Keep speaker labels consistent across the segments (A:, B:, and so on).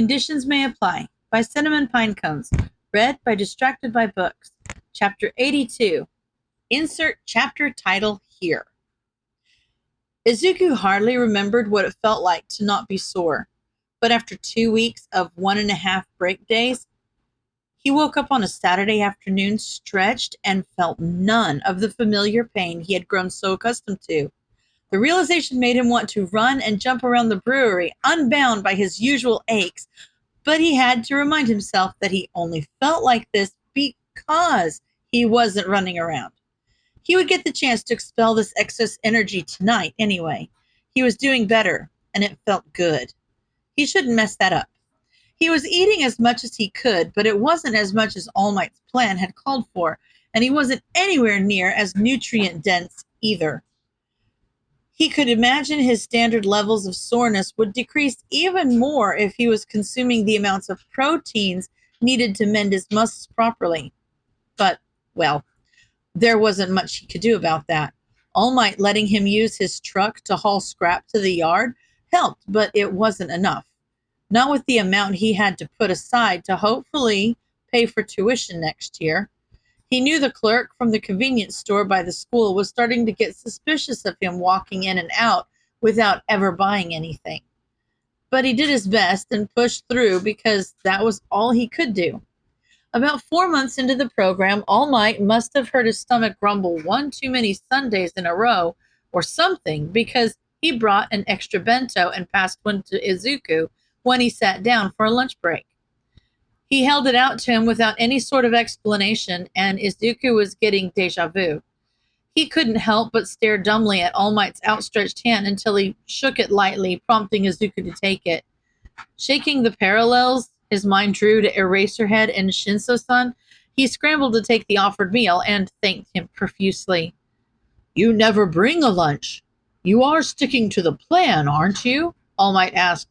A: Conditions May Apply by CinnamonPinecones. Read by Distracted by Books. Chapter 82. Insert chapter title here. Izuku hardly remembered what it felt like to not be sore, but after 2 weeks of 1.5 break days, he woke up on a Saturday afternoon, stretched, and felt none of the familiar pain he had grown so accustomed to. The realization made him want to run and jump around the brewery, unbound by his usual aches, but he had to remind himself that he only felt like this because he wasn't running around. He would get the chance to expel this excess energy tonight anyway. He was doing better, and it felt good. He shouldn't mess that up. He was eating as much as he could, but it wasn't as much as All Might's plan had called for, and he wasn't anywhere near as nutrient-dense either. He could imagine his standard levels of soreness would decrease even more if he was consuming the amounts of proteins needed to mend his muscles properly. But, well, there wasn't much he could do about that. All Might letting him use his truck to haul scrap to the yard helped, but it wasn't enough. Not with the amount he had to put aside to hopefully pay for tuition next year. He knew the clerk from the convenience store by the school was starting to get suspicious of him walking in and out without ever buying anything. But he did his best and pushed through because that was all he could do. About 4 months into the program, All Might must have heard his stomach grumble one too many Sundays in a row or something, because he brought an extra bento and passed one to Izuku when he sat down for a lunch break. He held it out to him without any sort of explanation, and Izuku was getting deja vu. He couldn't help but stare dumbly at All Might's outstretched hand until he shook it lightly, prompting Izuku to take it. Shaking the parallels his mind drew to Eraserhead and Shinso-san, he scrambled to take the offered meal and thanked him profusely. "You never bring a lunch. You are sticking to the plan, aren't you?" All Might asked.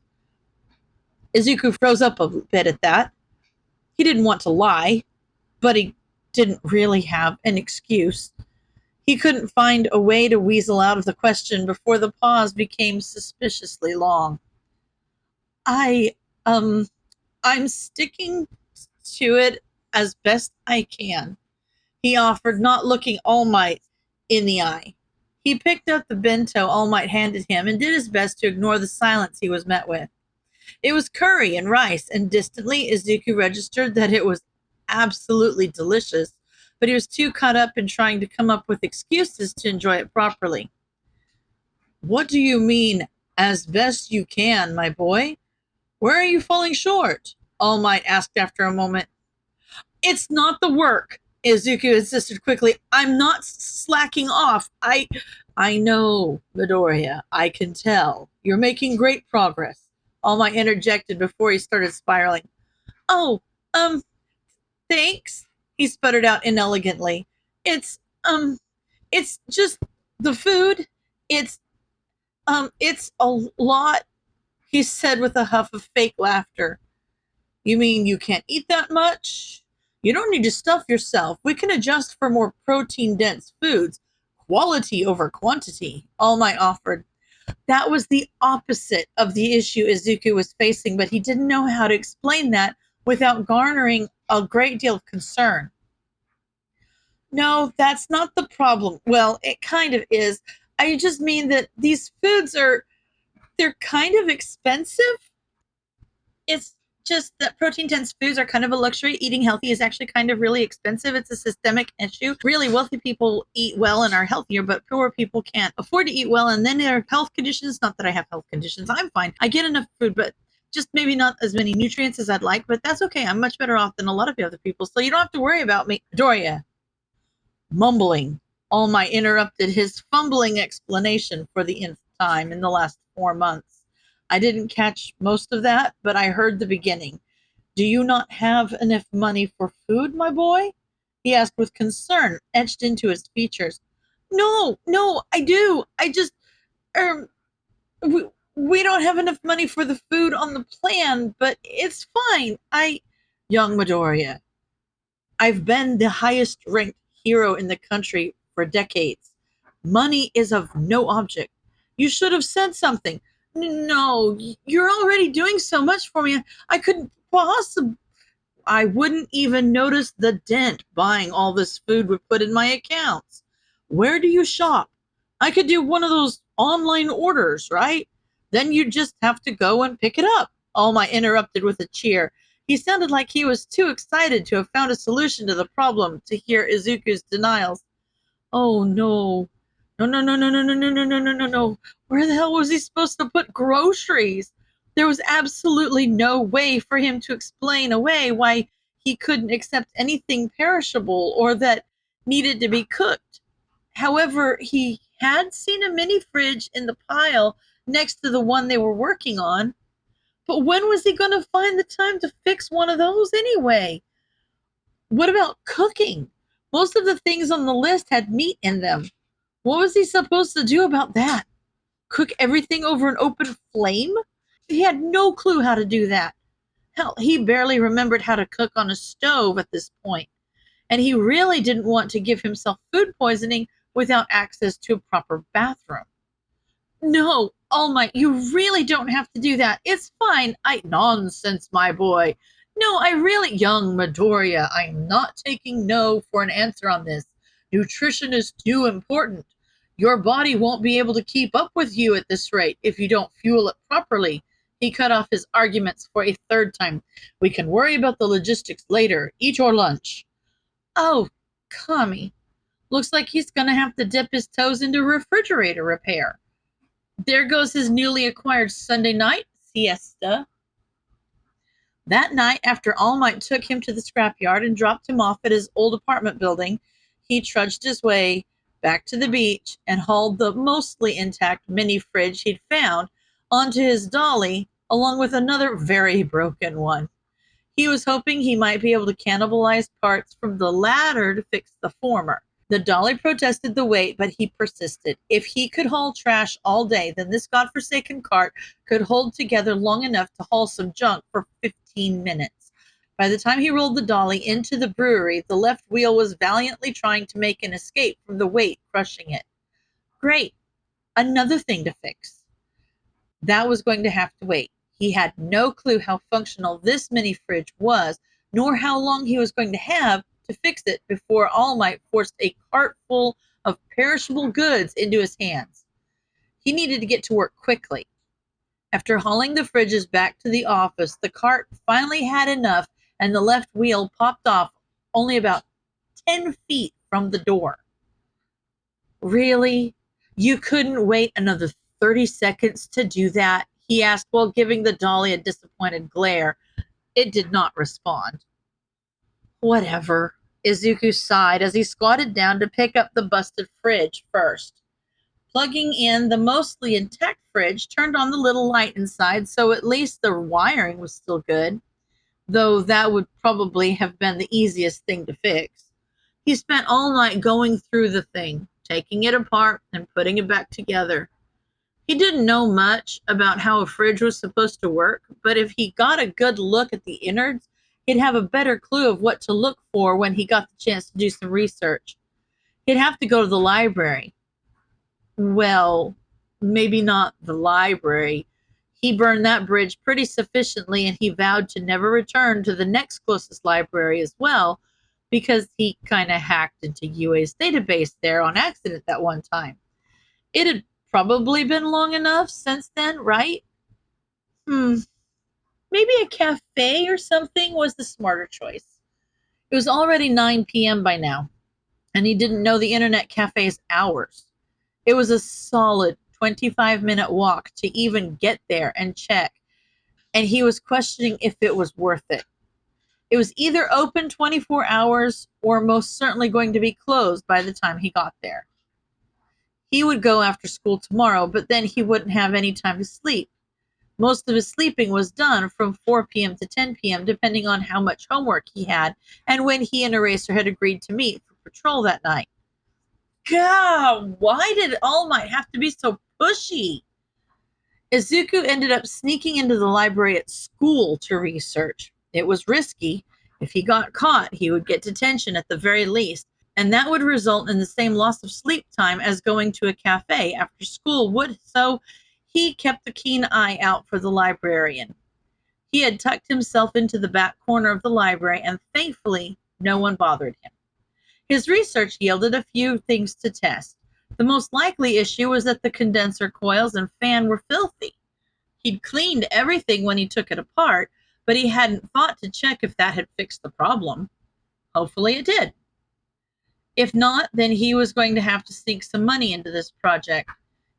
A: Izuku froze up a bit at that. He didn't want to lie, but he didn't really have an excuse. He couldn't find a way to weasel out of the question before the pause became suspiciously long. I'm sticking to it as best I can," he offered, not looking All Might in the eye. He picked up the bento All Might handed him and did his best to ignore the silence he was met with. It was curry and rice, and distantly Izuku registered that it was absolutely delicious, but he was too caught up in trying to come up with excuses to enjoy it properly. "What do you mean, as best you can, my boy? Where are you falling short?" All Might asked after a moment. "It's not the work," Izuku insisted quickly. "I'm not slacking off. I know, Midoriya. I can tell. You're making great progress," All Might interjected before he started spiraling. "Oh, thanks," he sputtered out inelegantly. It's just the food. It's a lot," he said with a huff of fake laughter. "You mean you can't eat that much? You don't need to stuff yourself. We can adjust for more protein-dense foods. Quality over quantity," All Might offered. That was the opposite of the issue Izuku was facing, but he didn't know how to explain that without garnering a great deal of concern. "No, that's not the problem. Well, it kind of is. I just mean that these foods they're kind of expensive. It's just that protein-dense foods are kind of a luxury. Eating healthy is actually kind of really expensive. It's a systemic issue. Really, wealthy people eat well and are healthier, but poor people can't afford to eat well, and then there are health conditions. Not that I have health conditions. I'm fine. I get enough food, but just maybe not as many nutrients as I'd like, but that's okay. I'm much better off than a lot of the other people, so you don't have to worry about me." Doria, mumbling, All Might interrupted his fumbling explanation for the nth time in the last 4 months. "I didn't catch most of that, but I heard the beginning. Do you not have enough money for food, my boy?" he asked with concern etched into his features. No, I do. I just, we don't have enough money for the food on the plan, but it's fine. Young Midoriya, I've been the highest ranked hero in the country for decades. Money is of no object. You should have said something. No, you're already doing so much for me. I couldn't possibly. I wouldn't even notice the dent buying all this food would put in my accounts. Where do you shop? I could do one of those online orders, right? Then you'd just have to go and pick it up. All Might interrupted with a cheer. He sounded like he was too excited to have found a solution to the problem to hear Izuku's denials. Oh no. No, no, no, no, no, no, no, no, no, no, no, no. Where the hell was he supposed to put groceries? There was absolutely no way for him to explain away why he couldn't accept anything perishable or that needed to be cooked. However, he had seen a mini fridge in the pile next to the one they were working on. But when was he going to find the time to fix one of those anyway? What about cooking? Most of the things on the list had meat in them. What was he supposed to do about that? Cook everything over an open flame? He had no clue how to do that. Hell, he barely remembered how to cook on a stove at this point, and he really didn't want to give himself food poisoning without access to a proper bathroom. No, All Might, you really don't have to do that. It's fine. Nonsense, my boy. No, I really, young Midoriya, I'm not taking no for an answer on this. Nutrition is too important. Your body won't be able to keep up with you at this rate if you don't fuel it properly. He cut off his arguments for a third time. We can worry about the logistics later. Eat your lunch. Oh, Kami. Looks like he's gonna have to dip his toes into refrigerator repair. There goes his newly acquired Sunday night siesta. That night, after All Might took him to the scrapyard and dropped him off at his old apartment building, he trudged his way back to the beach and hauled the mostly intact mini fridge he'd found onto his dolly, along with another very broken one. He was hoping he might be able to cannibalize parts from the latter to fix the former. The dolly protested the weight, but he persisted. If he could haul trash all day, then this godforsaken cart could hold together long enough to haul some junk for 15 minutes. By the time he rolled the dolly into the brewery, the left wheel was valiantly trying to make an escape from the weight crushing it. Great. Another thing to fix. That was going to have to wait. He had no clue how functional this mini fridge was, nor how long he was going to have to fix it before All Might forced a cart full of perishable goods into his hands. He needed to get to work quickly. After hauling the fridges back to the office, the cart finally had enough and the left wheel popped off only about 10 feet from the door. Really? You couldn't wait another 30 seconds to do that? He asked while giving the dolly a disappointed glare. It did not respond. Whatever. Izuku sighed as he squatted down to pick up the busted fridge first. Plugging in the mostly intact fridge turned on the little light inside, so at least the wiring was still good, though that would probably have been the easiest thing to fix. He spent all night going through the thing, taking it apart and putting it back together. He didn't know much about how a fridge was supposed to work, but if he got a good look at the innards, he'd have a better clue of what to look for when he got the chance to do some research. He'd have to go to the library. Well, maybe not the library. He burned that bridge pretty sufficiently, and he vowed to never return to the next closest library as well, because he kind of hacked into UA's database there on accident that one time. It had probably been long enough since then, right? Maybe a cafe or something was the smarter choice. It was already 9 p.m. by now, and he didn't know the internet cafe's hours. It was a solid 25-minute walk to even get there and check, and he was questioning if it was worth it. It was either open 24 hours or most certainly going to be closed by the time he got there. He would go after school tomorrow, but then he wouldn't have any time to sleep. Most of his sleeping was done from 4 p.m. to 10 p.m., depending on how much homework he had and when he and Eraser had agreed to meet for patrol that night. God, why did All Might have to be so pushy? Izuku ended up sneaking into the library at school to research. It was risky. If he got caught, he would get detention at the very least, and that would result in the same loss of sleep time as going to a cafe after school would, so He kept a keen eye out for the librarian. He had tucked himself into the back corner of the library, and thankfully, no one bothered him. His research yielded a few things to test. The most likely issue was that the condenser coils and fan were filthy. He'd cleaned everything when he took it apart, but he hadn't thought to check if that had fixed the problem. Hopefully it did. If not, then he was going to have to sink some money into this project.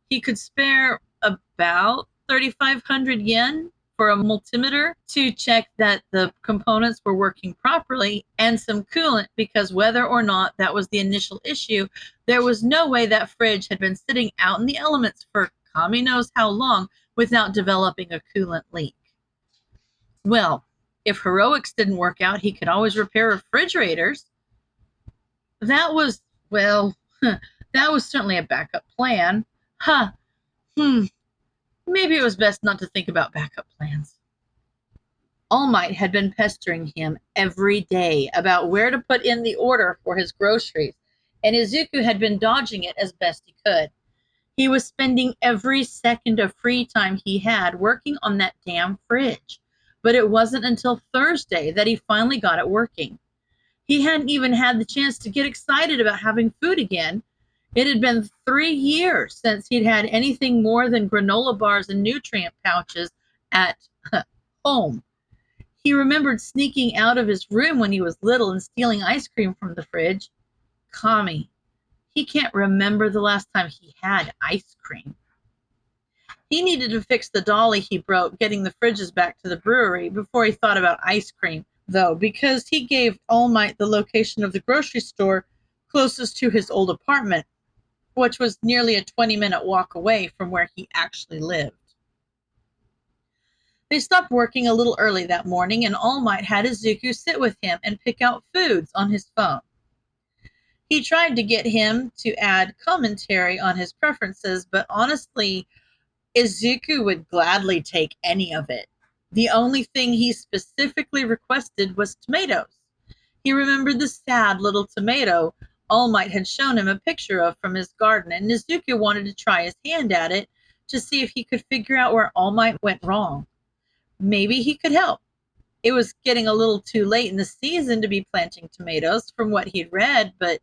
A: He could spare about 3,500 yen for a multimeter to check that the components were working properly, and some coolant, because whether or not that was the initial issue, there was no way that fridge had been sitting out in the elements for Kami knows how long without developing a coolant leak. Well, if heroics didn't work out, he could always repair refrigerators. That was, well, that was certainly a backup plan. Maybe it was best not to think about backup plans. All Might had been pestering him every day about where to put in the order for his groceries, and Izuku had been dodging it as best he could. He was spending every second of free time he had working on that damn fridge, but it wasn't until Thursday that he finally got it working. He hadn't even had the chance to get excited about having food again. It had been 3 years since he'd had anything more than granola bars and nutrient pouches at home. He remembered sneaking out of his room when he was little and stealing ice cream from the fridge. Kami. He can't remember the last time he had ice cream. He needed to fix the dolly he broke getting the fridges back to the brewery before he thought about ice cream, though, because he gave All Might the location of the grocery store closest to his old apartment, which was nearly a 20-minute walk away from where he actually lived. They stopped working a little early that morning, and All Might had Izuku sit with him and pick out foods on his phone. He tried to get him to add commentary on his preferences, but honestly, Izuku would gladly take any of it. The only thing he specifically requested was tomatoes. He remembered the sad little tomato All Might had shown him a picture of from his garden, and Izuku wanted to try his hand at it to see if he could figure out where All Might went wrong. Maybe he could help. It was getting a little too late in the season to be planting tomatoes from what he'd read, but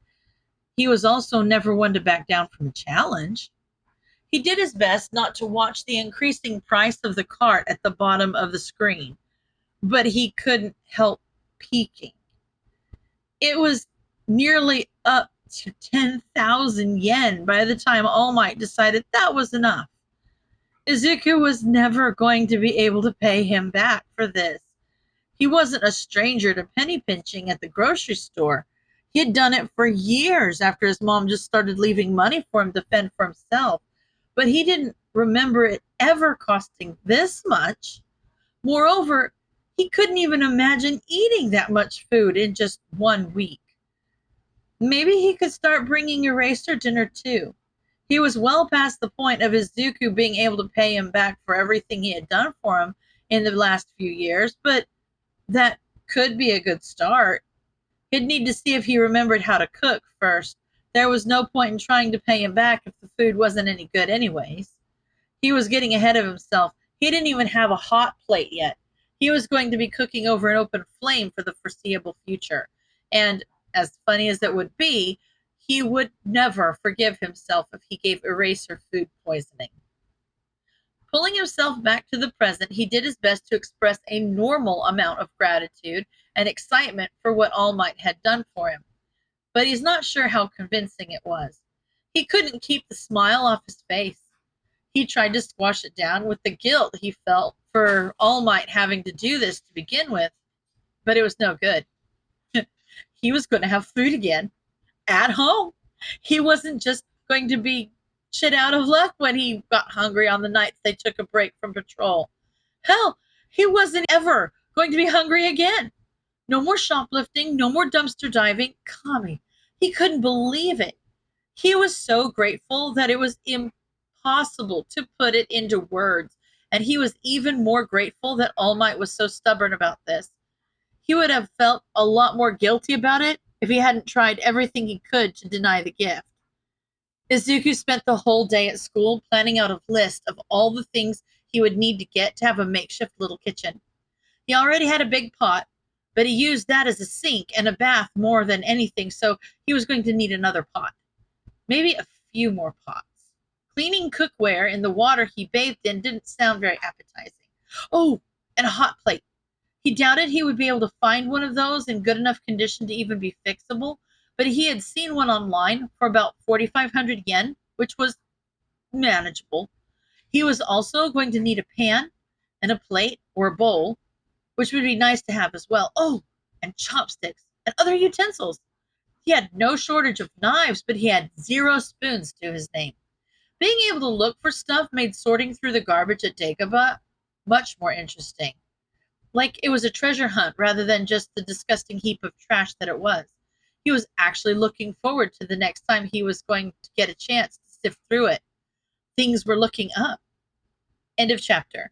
A: he was also never one to back down from a challenge. He did his best not to watch the increasing price of the cart at the bottom of the screen, but he couldn't help peeking. It was nearly up to 10,000 yen by the time All Might decided that was enough. Izuku was never going to be able to pay him back for this. He wasn't a stranger to penny pinching at the grocery store. He had done it for years after his mom just started leaving money for him to fend for himself, but he didn't remember it ever costing this much. Moreover, he couldn't even imagine eating that much food in just 1 week. Maybe he could start bringing Eraser dinner too. He was well past the point of Izuku being able to pay him back for everything he had done for him in the last few years, but that could be a good start. He'd need to see if he remembered how to cook first. There was no point in trying to pay him back if the food wasn't any good anyways. He was getting ahead of himself. He didn't even have a hot plate yet. He was going to be cooking over an open flame for the foreseeable future. And as funny as it would be, he would never forgive himself if he gave Eraser food poisoning. Pulling himself back to the present, he did his best to express a normal amount of gratitude and excitement for what All Might had done for him, but he's not sure how convincing it was. He couldn't keep the smile off his face. He tried to squash it down with the guilt he felt for All Might having to do this to begin with, but it was no good. He was going to have food again at home. He wasn't just going to be shit out of luck when he got hungry on the nights they took a break from patrol. Hell, he wasn't ever going to be hungry again. No more shoplifting, no more dumpster diving. Kami, he couldn't believe it. He was so grateful that it was impossible to put it into words, and he was even more grateful that All Might was so stubborn about this. He would have felt a lot more guilty about it if he hadn't tried everything he could to deny the gift. Izuku spent the whole day at school planning out a list of all the things he would need to get to have a makeshift little kitchen. He already had a big pot, but he used that as a sink and a bath more than anything, so he was going to need another pot. Maybe a few more pots. Cleaning cookware in the water he bathed in didn't sound very appetizing. Oh, and a hot plate. He doubted he would be able to find one of those in good enough condition to even be fixable, but he had seen one online for about 4,500 yen, which was manageable. He was also going to need a pan and a plate or a bowl, which would be nice to have as well. Oh, and chopsticks and other utensils. He had no shortage of knives, but he had 0 spoons to his name. Being able to look for stuff made sorting through the garbage at Dagobah much more interesting. Like it was a treasure hunt rather than just the disgusting heap of trash that it was. He was actually looking forward to the next time he was going to get a chance to sift through it. Things were looking up. End of chapter.